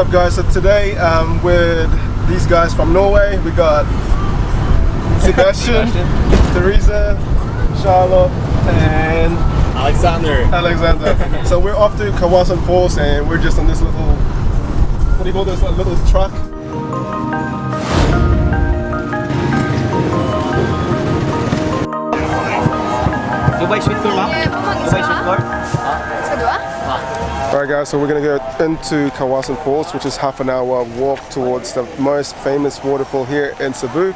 up guys, so today with these guys from Norway. We got Sebastian, Teresa, Charlotte and Alexander. So we're off to Kawasan Falls and we're just on this little, what do you call this, a little truck. Alright guys, so we're going to go into Kawasan Falls, which is half an hour walk towards the most famous waterfall here in Cebu.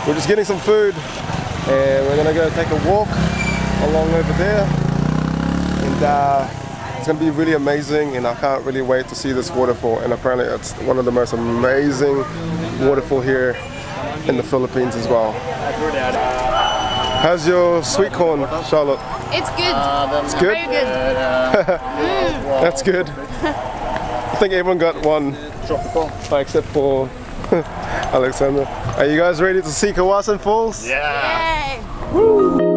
We're just getting some food and we're going to go take a walk along over there, and it's going to be really amazing, and I can't really wait to see this waterfall. And apparently it's one of the most amazing waterfall here in the Philippines as well. How's your sweet corn, Charlotte? It's good. It's good? Very good. That's good. I think everyone got one, except for Alexander. Are you guys ready to see Kawasan Falls? Yeah. Yay. Woo.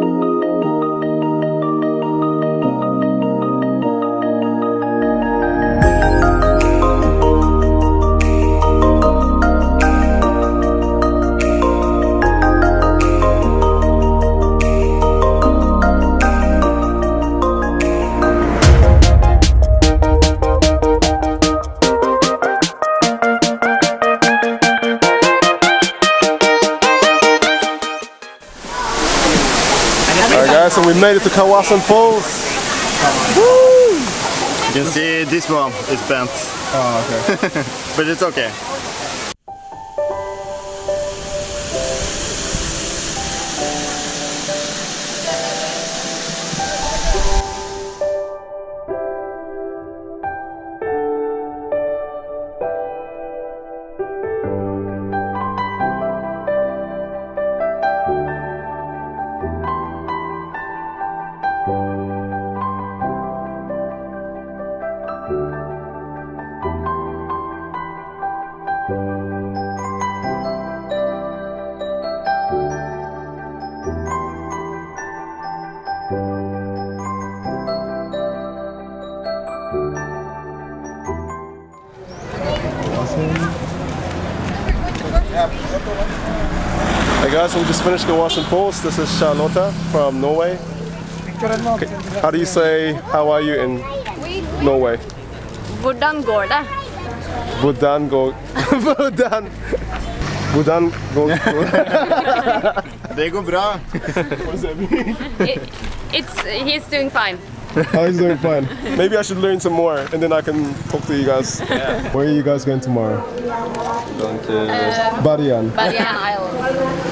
Alright guys, so we made it to Kawasan Falls. Woo! You can see this one is bent. Oh, okay. But it's okay. Hey guys, so we just finished Kawasan Falls. This is Charlotte from Norway. Okay. How do you say how are you in Norway? Hvordan går det? Hvordan går... Hvordan går... Det går bra. He's doing fine. Oh, he's doing fine. Maybe I should learn some more and then I can talk to you guys. Yeah. Where are you guys going tomorrow? Going to 𝙿𝚑𝚒𝚕𝚒𝚜. Barian Island.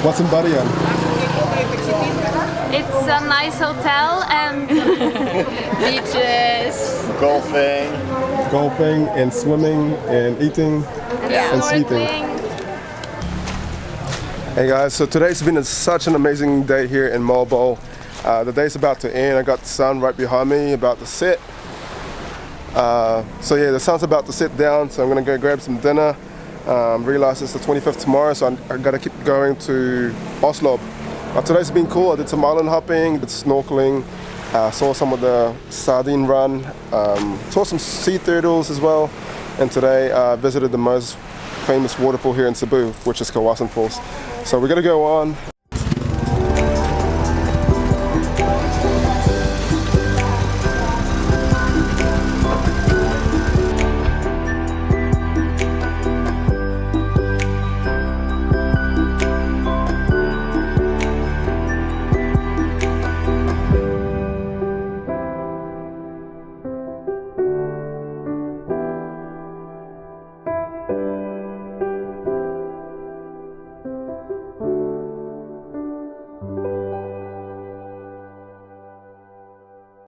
What's in 𝙿𝚑𝚒𝚒𝚕𝚒𝚜? It's a nice hotel and beaches. golfing and swimming and eating and sleeping. Hey guys, so today's been such an amazing day here in Sandoval. The day's about to end. I got the sun right behind me, about to set. So yeah, the sun's about to sit down, so I'm gonna go grab some dinner. Realize it's the 25th tomorrow, so I gotta keep going to Oslo. Today's been cool. I did some island hopping, did snorkeling, saw some of the sardine run, saw some sea turtles as well, and today visited the most famous waterfall here in Cebu, which is Kawasan Falls. So we're gonna go on